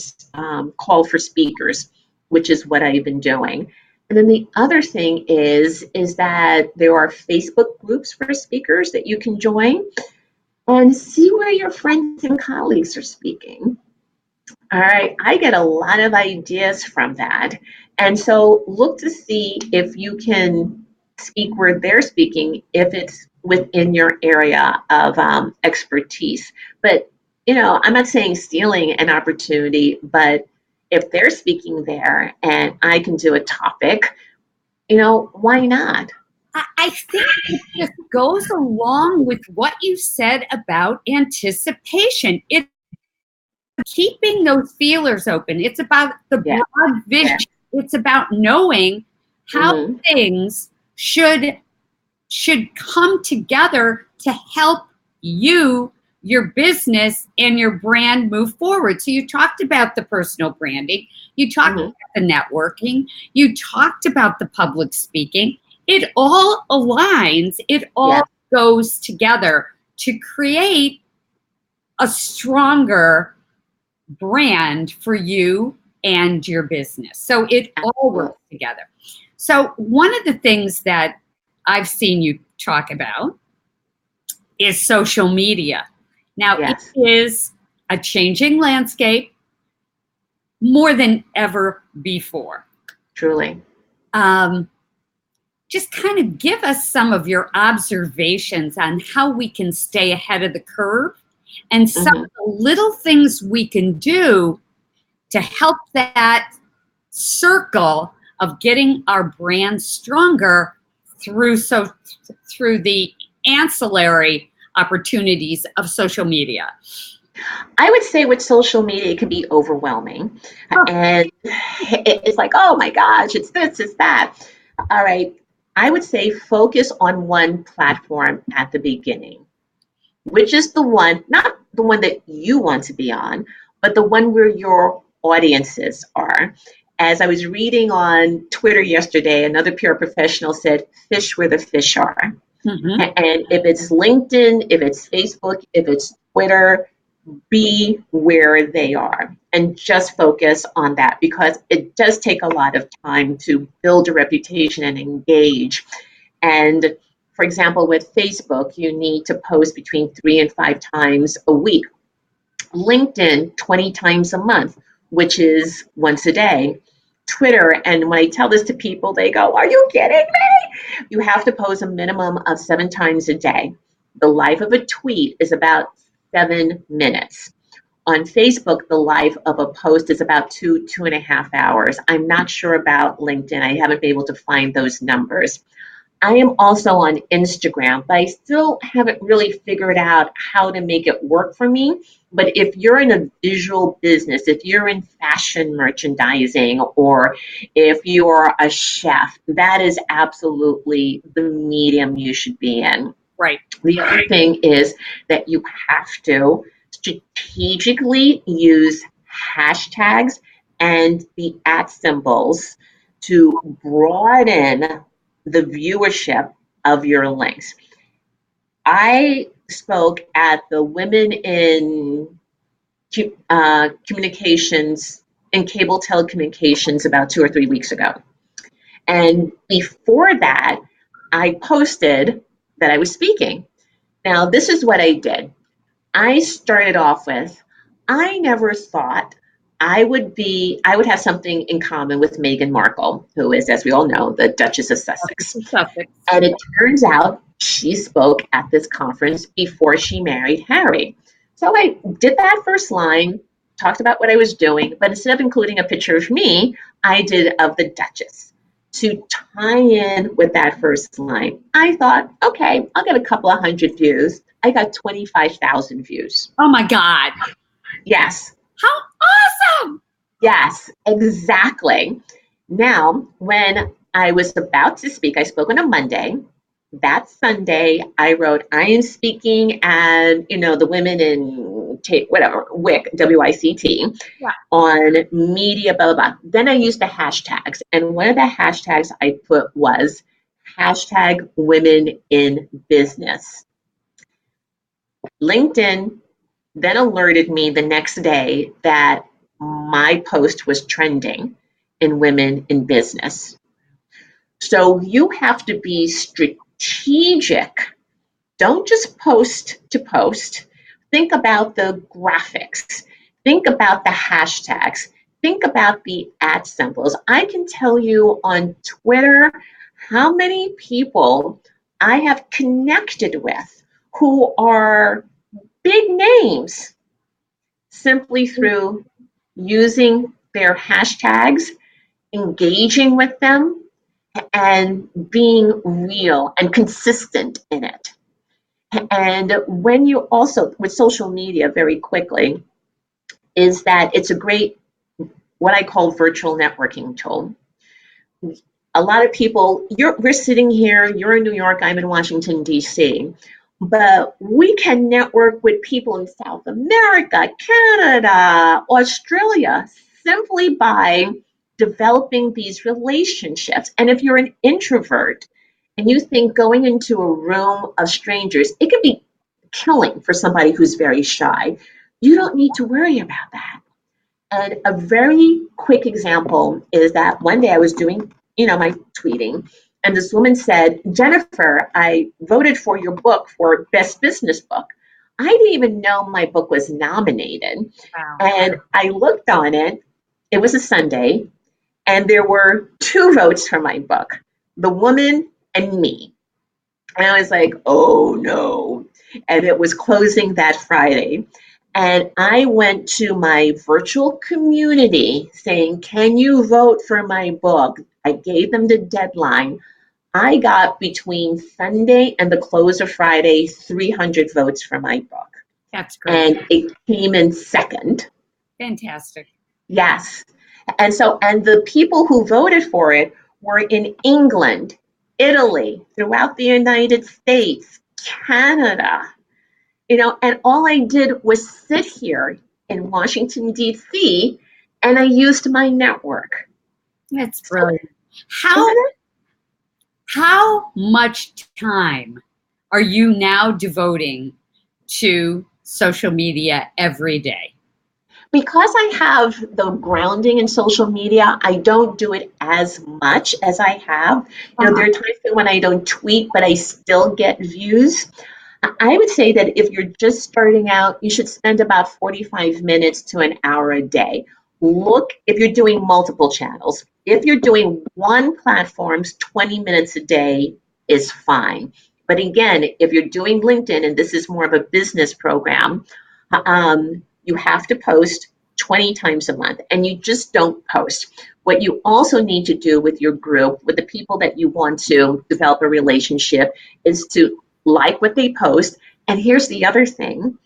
call for speakers, which is what I've been doing. And then the other thing is that there are Facebook groups for speakers that you can join and see where your friends and colleagues are speaking. All right, I get a lot of ideas from that. And so look to see if you can speak where they're speaking, if it's within your area of expertise. But, I'm not saying stealing an opportunity, but if they're speaking there and I can do a topic, why not? I think it just goes along with what you said about anticipation. It's keeping those feelers open. It's about the broad vision. Yeah. It's about knowing how things should come together to help you, your business, and your brand move forward. So you talked about the personal branding. You talked about the networking. You talked about the public speaking. it all aligns, it all goes together to create a stronger brand for you and your business. So it all works together. So one of the things that I've seen you talk about is social media. Now, it is a changing landscape more than ever before. Truly. Just kind of give us some of your observations on how we can stay ahead of the curve and some of the little things we can do to help that circle of getting our brand stronger through the ancillary opportunities of social media. I would say with social media, it can be overwhelming. And it's like, oh my gosh, it's this, it's that. All right. I would say focus on one platform at the beginning, which is the one, not the one that you want to be on, but the one where your audiences are. As I was reading on Twitter yesterday, another PR professional said, fish where the fish are. And if it's LinkedIn, if it's Facebook, if it's Twitter, be where they are and just focus on that, because it does take a lot of time to build a reputation and engage. And for example, with Facebook, you need to post between 3 and 5 times a week. LinkedIn, 20 times a month, which is once a day. Twitter, and when I tell this to people, they go, are you kidding me? You have to post a minimum of 7 times a day. The life of a tweet is about 7 minutes. On Facebook, the life of a post is about 2.5 hours. I'm not sure about LinkedIn. I haven't been able to find those numbers. I am also on Instagram, but I still haven't really figured out how to make it work for me. But if you're in a visual business, if you're in fashion merchandising, or if you're a chef, that is absolutely the medium you should be in. Right. The other thing is that you have to strategically use hashtags and the @ symbols to broaden the viewership of your links. I spoke at the Women in Communications, in Cable Telecommunications, about 2 or 3 weeks ago. And before that, I posted that I was speaking. Now, this is what I did. I started off with, I never thought I would have something in common with Meghan Markle, who is, as we all know, the Duchess of Sussex. And it turns out she spoke at this conference before she married Harry. So I did that first line, talked about what I was doing, but instead of including a picture of me, I did of the Duchess. To tie in with that first line, I thought, okay, I'll get a couple of hundred views. I got 25,000 views. Oh my God. Yes. How awesome. Yes, exactly. Now, when I was about to speak, I spoke on a Monday. That Sunday, I wrote, I am speaking at, the Women in WIC, W-I-C-T, on media, blah, blah, blah. Then I used the hashtags. And one of the hashtags I put was hashtag women in business. LinkedIn then alerted me the next day that my post was trending in women in business. So you have to be strategic. Don't just post to post. Think about the graphics. Think about the hashtags. Think about the @ symbols. I can tell you on Twitter how many people I have connected with who are big names simply through using their hashtags, engaging with them, and being real and consistent in it. And when you also, with social media, very quickly, is that it's a great, what I call virtual networking tool. A lot of people, we're sitting here, you're in New York, I'm in Washington, D.C., but we can network with people in South America, Canada, Australia, simply by developing these relationships. And if you're an introvert, And you think going into a room of strangers, it can be killing for somebody who's very shy. You don't need to worry about that. And a very quick example is that one day I was doing, my tweeting, and this woman said, Jennefer, I voted for your book for Best Business Book. I didn't even know my book was nominated. Wow. And I looked on it. It was a Sunday, and there were 2 votes for my book, the woman and me. And I was like, oh no. And it was closing that Friday. And I went to my virtual community saying, can you vote for my book? I gave them the deadline. I got between Sunday and the close of Friday 300 votes for my book. That's great. And it came in second. Fantastic. Yes. And the people who voted for it were in England, Italy, throughout the United States, Canada, and all I did was sit here in Washington, D.C., and I used my network. That's brilliant. Isn't it? How much time are you now devoting to social media every day? Because I have the grounding in social media, I don't do it as much as I have. There are times when I don't tweet, but I still get views. I would say that if you're just starting out, you should spend about 45 minutes to an hour a day. Look, if you're doing multiple channels, if you're doing one platform's 20 minutes a day is fine. But again, if you're doing LinkedIn, and this is more of a business program, you have to post 20 times a month, and you just don't post. What you also need to do with your group, with the people that you want to develop a relationship, is to like what they post. And here's the other thing,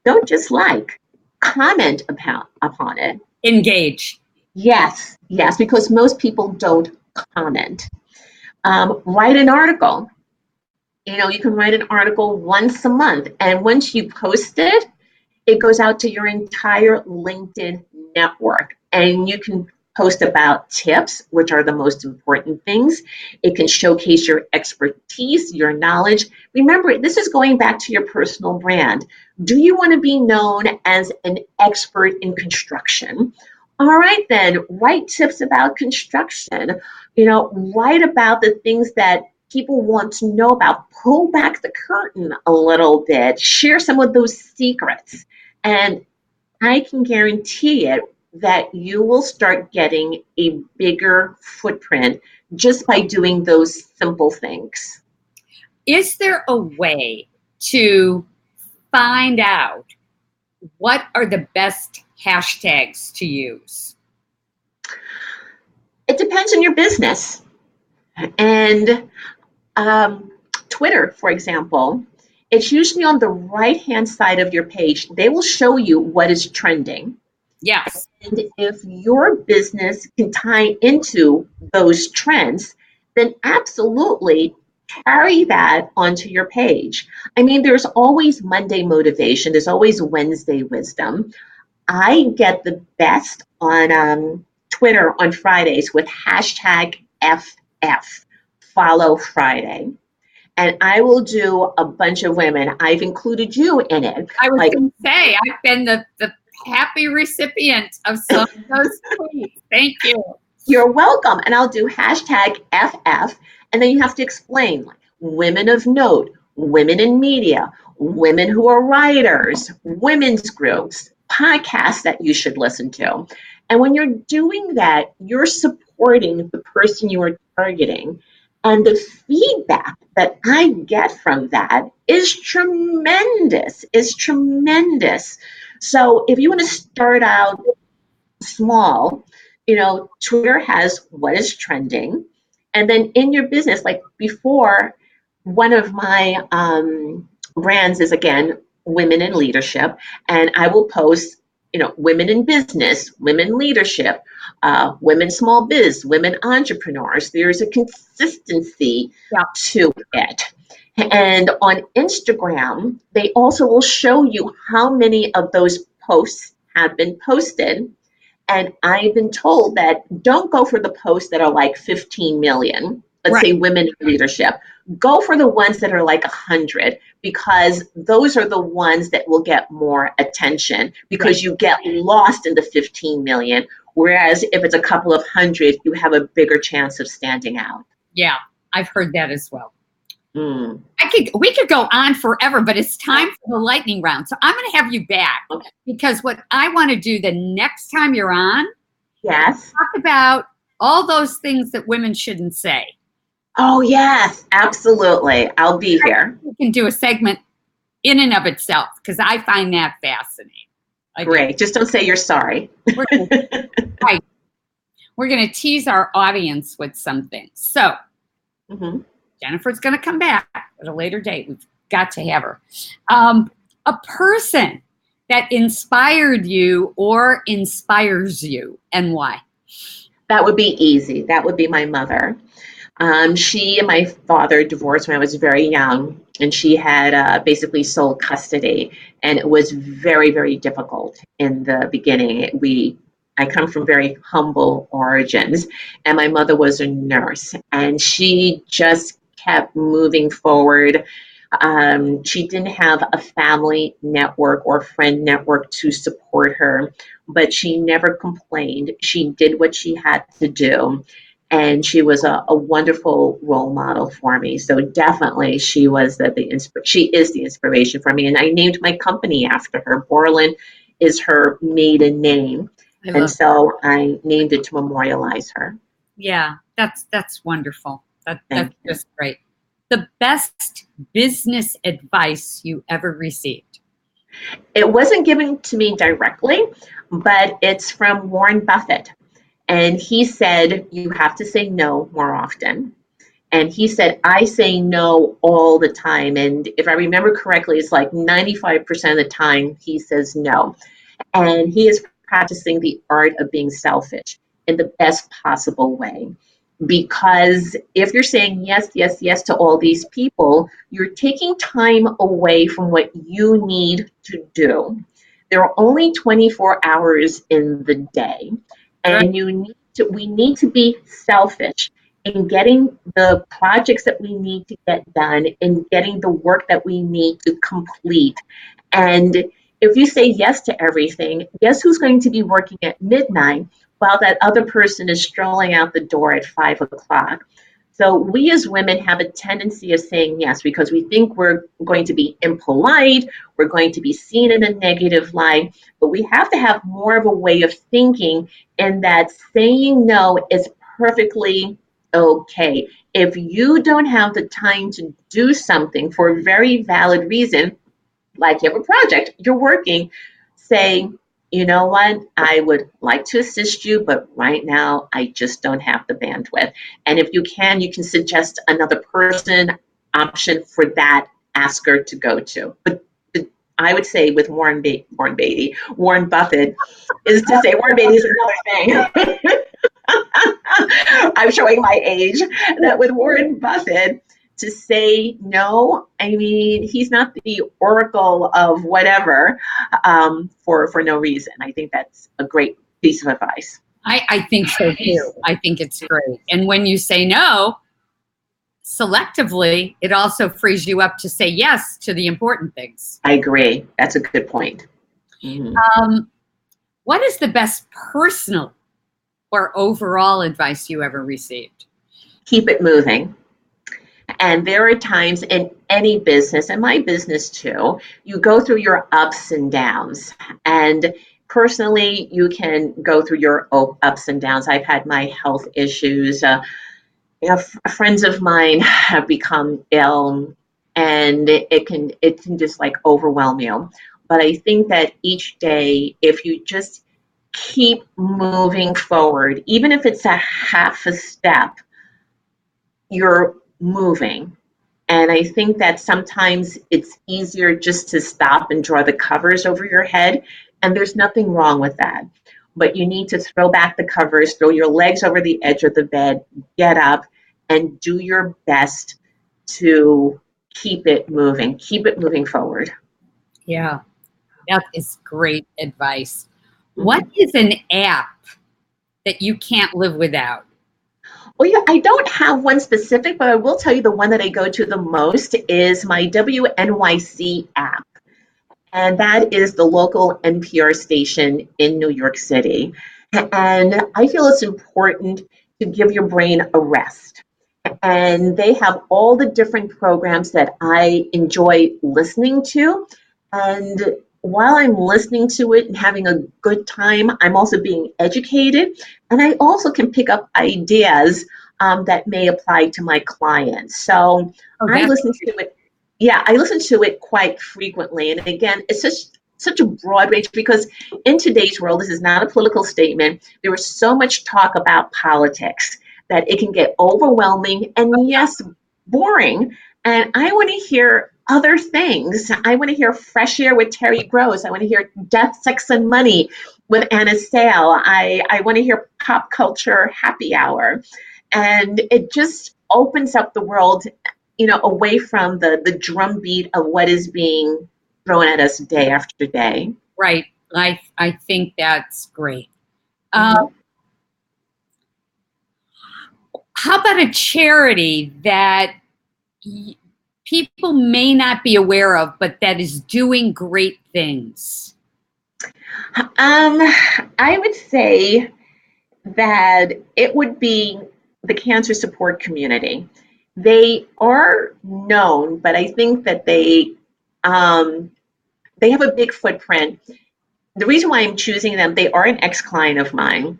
don't just like, comment upon it. Engage. Yes, because most people don't comment. Write an article. You can write an article once a month, and once you post it, it goes out to your entire LinkedIn network, and you can post about tips, which are the most important things. It can showcase your expertise, your knowledge. Remember, this is going back to your personal brand. Do you want to be known as an expert in construction? All right, then, write tips about construction. Write about the things that people want to know about. Pull back the curtain a little bit. Share some of those secrets. And I can guarantee it that you will start getting a bigger footprint just by doing those simple things. Is there a way to find out what are the best hashtags to use? It depends on your business. And Twitter, for example, it's usually on the right-hand side of your page. They will show you what is trending. Yes. And if your business can tie into those trends, then absolutely carry that onto your page. I mean, there's always Monday motivation. There's always Wednesday wisdom. I get the best on Twitter on Fridays with hashtag FF, Follow Friday. And I will do a bunch of women. I've included you in it. I was going to say, I've been the happy recipient of some of those tweets. Thank you. You're welcome. And I'll do hashtag FF. And then you have to explain, like, women of note, women in media, women who are writers, women's groups, podcasts that you should listen to. And when you're doing that, you're supporting the person you are targeting. And the feedback that I get from that is tremendous, So if you want to start out small, Twitter has what is trending. And then in your business, like before, one of my brands is, again, women in leadership. And I will post, women in business, women leadership, women small biz, women entrepreneurs. There's a consistency to it. And on Instagram, they also will show you how many of those posts have been posted. And I've been told that don't go for the posts that are like 15 million. Let's say women in leadership. go for the ones that are like 100, because those are the ones that will get more attention, because you get lost in the 15 million. Whereas if it's a couple of hundred, you have a bigger chance of standing out. Yeah, I've heard that as well. Mm. We could go on forever, but it's time for the lightning round. So I'm going to have you back, because what I want to do the next time you're on, yes, talk about all those things that women shouldn't say. Oh, yes, absolutely. I'll be here. We can do a segment in and of itself, because I find that fascinating. Great. Just don't say you're sorry. Right. We're going to tease our audience with something. So Jennefer's going to come back at a later date. We've got to have her. A person that inspired you or inspires you, and why? That would be easy. That would be my mother. She and my father divorced when I was very young, and she had basically sole custody, and it was very, very difficult in the beginning. I come from very humble origins, and my mother was a nurse, and she just kept moving forward. She didn't have a family network or friend network to support her, but she never complained. She did what she had to do. And she was a wonderful role model for me. So definitely she was she is the inspiration for me. And I named my company after her. Boreland is her maiden name. And so I named it to memorialize her. Yeah, that's wonderful. That's just great. The best business advice you ever received? It wasn't given to me directly, but it's from Warren Buffett. And he said, you have to say no more often. And he said, I say no all the time. And if I remember correctly, it's like 95% of the time he says no. And he is practicing the art of being selfish in the best possible way. Because if you're saying yes, yes, yes to all these people, you're taking time away from what you need to do. There are only 24 hours in the day, and we need to be selfish in getting the projects that we need to get done, in getting the work that we need to complete. And if you say yes to everything, guess who's going to be working at midnight while that other person is strolling out the door at 5 o'clock? So we as women have a tendency of saying yes because we think we're going to be impolite, we're going to be seen in a negative light, but we have to have more of a way of thinking in that saying no is perfectly okay. If you don't have the time to do something for a very valid reason, like you have a project, you're working, say, you know what, I would like to assist you, but right now I just don't have the bandwidth. And if you can suggest another person option for that asker to go to. But I would say with Warren Buffett is to say Warren Beatty is another thing. I'm showing my age. That with Warren Buffett, to say no, I mean, he's not the oracle of whatever for no reason. I think that's a great piece of advice. I think so too. I think it's great. And when you say no, selectively, it also frees you up to say yes to the important things. I agree. That's a good point. Mm-hmm. What is the best personal or overall advice you ever received? Keep it moving. And there are times in any business, and my business too, you go through your ups and downs. And personally, you can go through your ups and downs. I've had my health issues. Friends of mine have become ill, and it can just like overwhelm you. But I think that each day, if you just keep moving forward, even if it's a half a step, you're moving. And I think that sometimes it's easier just to stop and draw the covers over your head. And there's nothing wrong with that. But you need to throw back the covers, throw your legs over the edge of the bed, get up, and do your best to keep it moving forward. Yeah, that is great advice. Mm-hmm. What is an app that you can't live without? Well, yeah, I don't have one specific, but I will tell you the one that I go to the most is my WNYC app. And that is the local NPR station in New York City. And I feel it's important to give your brain a rest. And they have all the different programs that I enjoy listening to. And while I'm listening to it and having a good time, I'm also being educated. And I also can pick up ideas that may apply to my clients. So Oh, I listen to it. Yeah, I listen to it quite frequently. And again, it's just such a broad range because in today's world, this is not a political statement. There is so much talk about politics that it can get overwhelming and, yes, boring. And I want to hear other things. I want to hear Fresh Air with Terry Gross. I want to hear Death, Sex, and Money with Anna Sale. I want to hear Pop Culture Happy Hour. And it just opens up the world, away from the drumbeat of what is being thrown at us day after day. Right. I think that's great. Mhm. How about a charity that people may not be aware of, but that is doing great things? I would say that it would be the cancer support community. They are known, but I think that they have a big footprint. The reason why I'm choosing them, they are an ex-client of mine.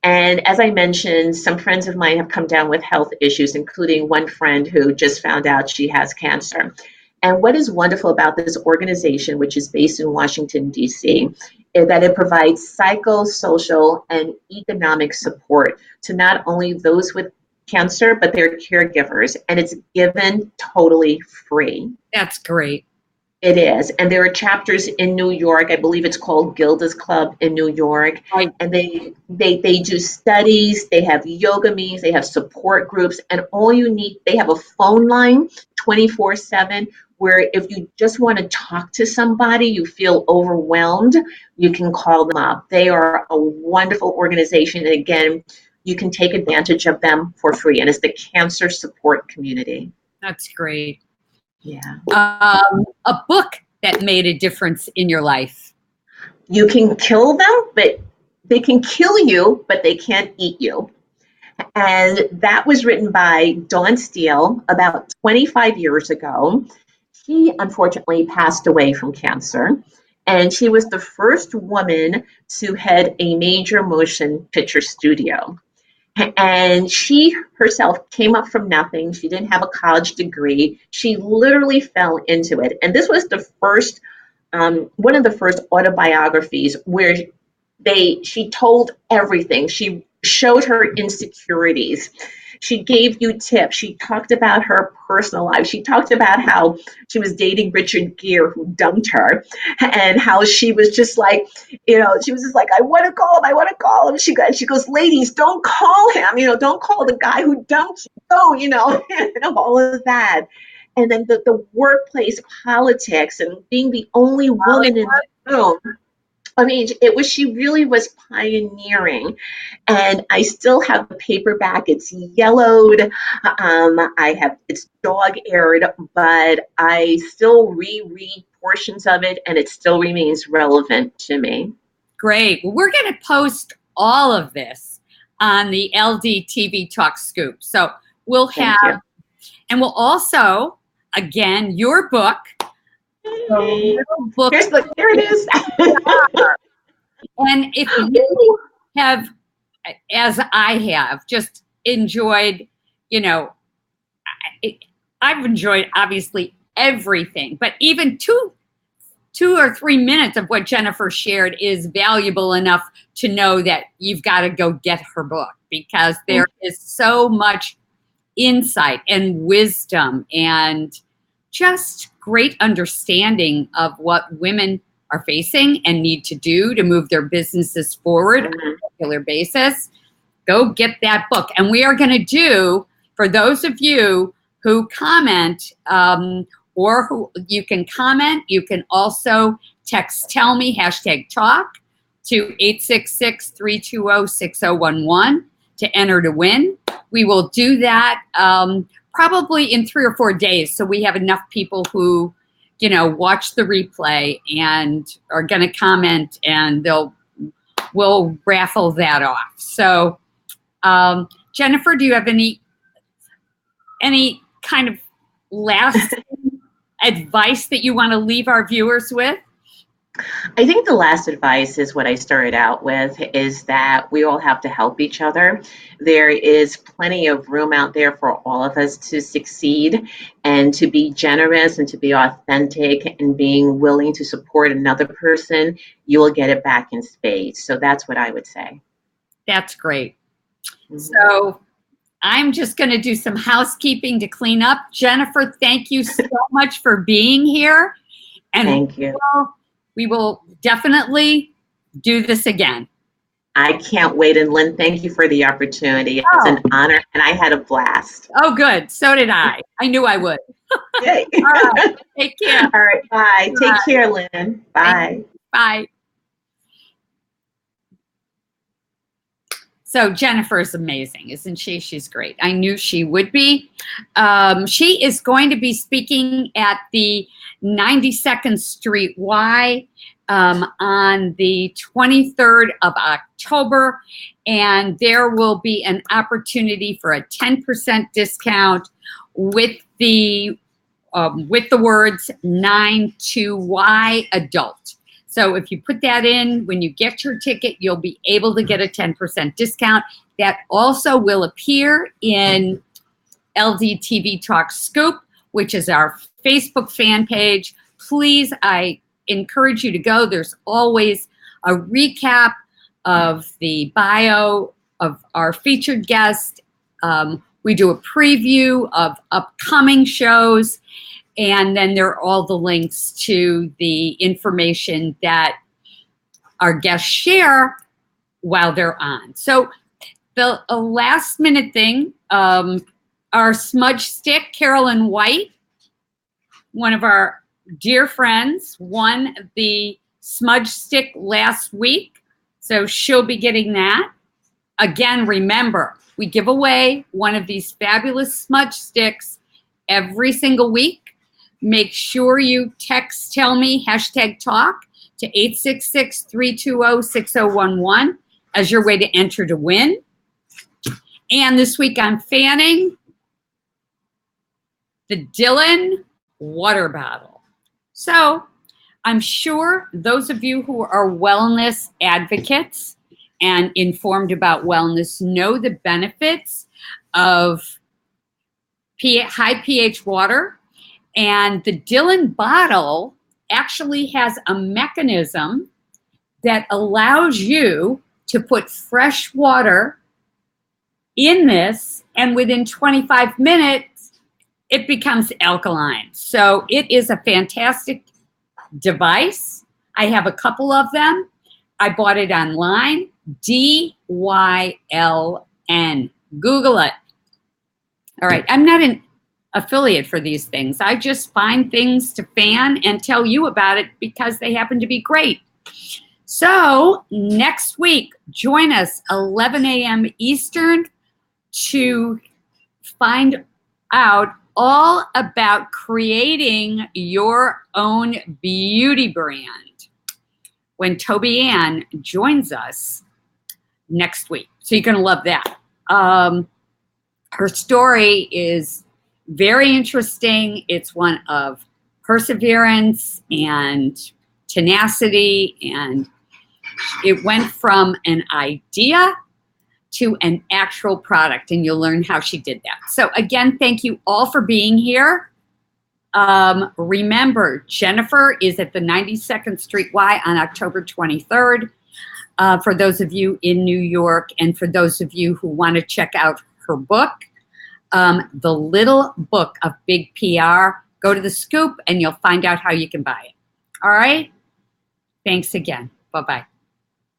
And as I mentioned, some friends of mine have come down with health issues, including one friend who just found out she has cancer. And what is wonderful about this organization, which is based in Washington, D.C., is that it provides psychosocial and economic support to not only those with cancer, but their caregivers. And it's given totally free. That's great. It is. And there are chapters in New York. I believe it's called Gilda's Club in New York. Right. And they do studies, they have yoga meetings, they have support groups, and all you need, they have a phone line 24/7 where if you just want to talk to somebody, you feel overwhelmed, you can call them up. They are a wonderful organization. And again, you can take advantage of them for free. And it's the Cancer Support Community. That's great. Yeah. A book that made a difference in your life. You can kill them, but they can kill you, but they can't eat you. And that was written by Dawn Steele about 25 years ago. She unfortunately passed away from cancer. And she was the first woman to head a major motion picture studio. And she herself came up from nothing. She didn't have a college degree. She literally fell into it. And this was the first, one of the first autobiographies where she told everything. She showed her insecurities. She gave you tips. She talked about her personal life. She talked about how she was dating Richard Gere, who dumped her, and how she was just like, she was just like, I want to call him. I want to call him. She goes, ladies, don't call him. Don't call the guy who dumped you. Don't, all of that. And then the workplace politics and being the only woman in the room. I mean, she really was pioneering. And I still have the paperback. It's yellowed. It's dog-eared, but I still reread portions of it, and it still remains relevant to me. Great. Well, we're going to post all of this on the LDtvTalk Scoop. So we'll have, and we'll also, again, your book. Book. There it is. And if you have, as I have, just enjoyed, I've enjoyed obviously everything, but even two or 3 minutes of what Jennefer shared is valuable enough to know that you've got to go get her book, because there is so much insight and wisdom and just great understanding of what women are facing and need to do to move their businesses forward on a regular basis. Go get that book. And we are going to do, for those of you who comment, or who you can comment, you can also text Tell Me, #talk, to 866-320-6011 to enter to win. we will do that probably in 3 or 4 days, so we have enough people who, you know, watch the replay and are going to comment, and we'll raffle that off. So, Jennefer, do you have any kind of last advice that you want to leave our viewers with? I think the last advice is what I started out with, is that we all have to help each other. There is plenty of room out there for all of us to succeed, and to be generous and to be authentic and being willing to support another person. You will get it back in spades. So that's what I would say. That's great. So I'm just going to do some housekeeping to clean up. Jennefer, thank you so much for being here. And thank you. We will definitely do this again. I can't wait. And Lynn, thank you for the opportunity. It's an honor, and I had a blast. Oh, good. So did I. I knew I would. Yay. All right. Take care. All right. Bye. Take care, Lynn. Bye. Bye. So Jennefer is amazing, isn't she? She's great. I knew she would be. She is going to be speaking at the 92nd Street Y on the 23rd of October, and there will be an opportunity for a 10% discount with the words 9-2Y adult. So if you put that in, when you get your ticket, you'll be able to get a 10% discount. That also will appear in LDtvTalk Scoop, which is our Facebook fan page. Please, I encourage you to go. There's always a recap of the bio of our featured guest. We do a preview of upcoming shows. And then there are all the links to the information that our guests share while they're on. So the last minute thing, our smudge stick, Carolyn White, one of our dear friends, won the smudge stick last week. So she'll be getting that. Again, remember, we give away one of these fabulous smudge sticks every single week. Make sure you text Tell Me, #talk to 866-320-6011 as your way to enter to win. And this week I'm fanning the Dylan water bottle. So I'm sure those of you who are wellness advocates and informed about wellness know the benefits of high pH water. And the Dylan bottle actually has a mechanism that allows you to put fresh water in this, and within 25 minutes, it becomes alkaline. So it is a fantastic device. I have a couple of them. I bought it online, DYLN. Google it. All right, I'm not an affiliate for these things. I just find things to fan and tell you about it because they happen to be great. So next week, join us 11 a.m. Eastern to find out all about creating your own beauty brand when Toby Ann joins us next week. So you're going to love that. Her story is very interesting. It's one of perseverance and tenacity, and it went from an idea to an actual product, and you'll learn how she did that. So again, thank you all for being here. Remember, Jennefer is at the 92nd Street Y on October 23rd. For those of you in New York, and for those of you who want to check out her book, The Little Book of Big PR, go to the Scoop and you'll find out how you can buy it. All right? Thanks again. Bye-bye.